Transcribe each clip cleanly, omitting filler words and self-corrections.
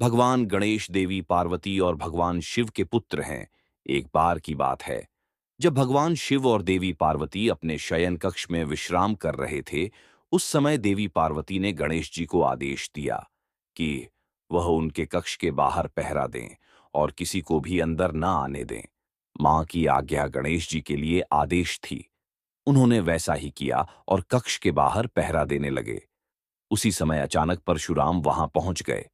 भगवान गणेश देवी पार्वती और भगवान शिव के पुत्र हैं। एक बार की बात है, जब भगवान शिव और देवी पार्वती अपने शयन कक्ष में विश्राम कर रहे थे, उस समय देवी पार्वती ने गणेश जी को आदेश दिया कि वह उनके कक्ष के बाहर पहरा दें और किसी को भी अंदर न आने दें। मां की आज्ञा गणेश जी के लिए आदेश थी। उन्होंने वैसा ही किया और कक्ष के बाहर पहरा देने लगे। उसी समय अचानक परशुराम वहां पहुंच गए।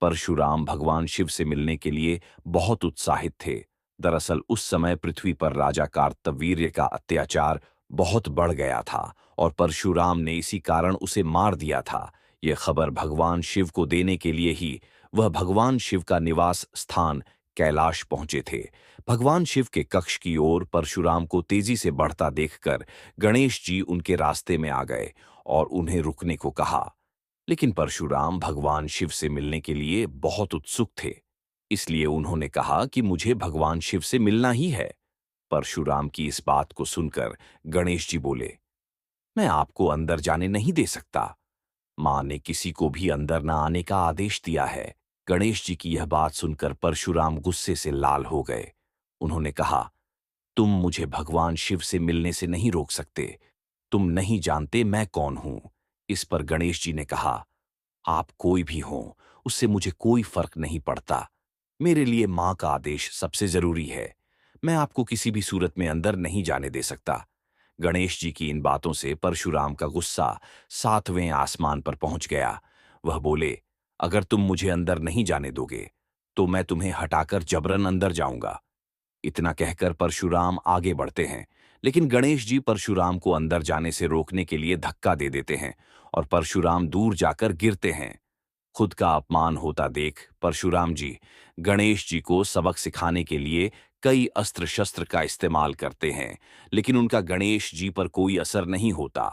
परशुराम भगवान शिव से मिलने के लिए बहुत उत्साहित थे। दरअसल उस समय पृथ्वी पर राजा कार्तवीर्य का अत्याचार बहुत बढ़ गया था और परशुराम ने इसी कारण उसे मार दिया था। यह खबर भगवान शिव को देने के लिए ही वह भगवान शिव का निवास स्थान कैलाश पहुंचे थे। भगवान शिव के कक्ष की ओर परशुराम को तेजी से बढ़ता देखकर गणेश जी उनके रास्ते में आ गए और उन्हें रुकने को कहा। लेकिन परशुराम भगवान शिव से मिलने के लिए बहुत उत्सुक थे, इसलिए उन्होंने कहा कि मुझे भगवान शिव से मिलना ही है। परशुराम की इस बात को सुनकर गणेश जी बोले, मैं आपको अंदर जाने नहीं दे सकता। मां ने किसी को भी अंदर न आने का आदेश दिया है। गणेश जी की यह बात सुनकर परशुराम गुस्से से लाल हो गए। उन्होंने कहा, तुम मुझे भगवान शिव से मिलने से नहीं रोक सकते। तुम नहीं जानते मैं कौन हूं। इस पर गणेश जी ने कहा, आप कोई भी हों, उससे मुझे कोई फर्क नहीं पड़ता। मेरे लिए मां का आदेश सबसे जरूरी है। मैं आपको किसी भी सूरत में अंदर नहीं जाने दे सकता। गणेश जी की इन बातों से परशुराम का गुस्सा सातवें आसमान पर पहुंच गया। वह बोले, अगर तुम मुझे अंदर नहीं जाने दोगे, तो मैं तुम्हें हटाकर जबरन अंदर जाऊंगा। इतना कहकर परशुराम आगे बढ़ते हैं, लेकिन गणेश जी परशुराम को अंदर जाने से रोकने के लिए धक्का दे देते हैं और परशुराम दूर जाकर गिरते हैं। खुद का अपमान होता देख परशुराम जी गणेश जी को सबक सिखाने के लिए कई अस्त्र शस्त्र का इस्तेमाल करते हैं, लेकिन उनका गणेश जी पर कोई असर नहीं होता।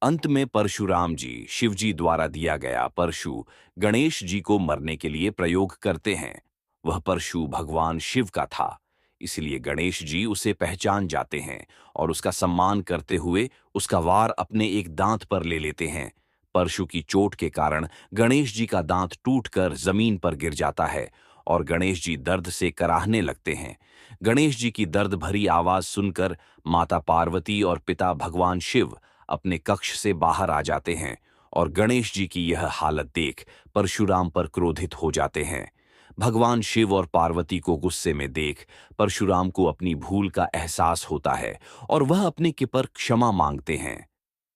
अंत में परशुराम जी शिव जी द्वारा दिया गया परशु गणेश जी को मरने के लिए प्रयोग करते हैं। वह परशु भगवान शिव का था, इसलिए गणेश जी उसे पहचान जाते हैं और उसका सम्मान करते हुए उसका वार अपने एक दांत पर ले लेते हैं। परशु की चोट के कारण गणेश जी का दांत टूटकर जमीन पर गिर जाता है और गणेश जी दर्द से कराहने लगते हैं। गणेश जी की दर्द भरी आवाज सुनकर माता पार्वती और पिता भगवान शिव अपने कक्ष से बाहर आ जाते हैं और गणेश जी की यह हालत देख परशुराम पर क्रोधित हो जाते हैं। भगवान शिव और पार्वती को गुस्से में देख परशुराम को अपनी भूल का एहसास होता है और वह अपने के पर क्षमा मांगते हैं।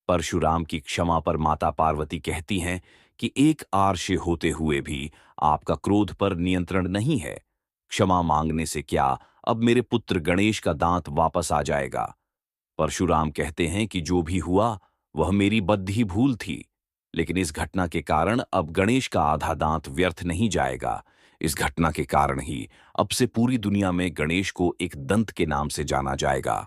परशुराम की क्षमा पर माता पार्वती कहती हैं कि एक आरसे होते हुए भी आपका क्रोध पर नियंत्रण नहीं है। क्षमा मांगने से क्या अब मेरे पुत्र गणेश का दांत वापस आ जाएगा। परशुराम कहते हैं कि जो भी हुआ वह मेरी बद्धी भूल थी, लेकिन इस घटना के कारण अब गणेश का आधा दांत व्यर्थ नहीं जाएगा। इस घटना के कारण ही अब से पूरी दुनिया में गणेश को एक दंत के नाम से जाना जाएगा।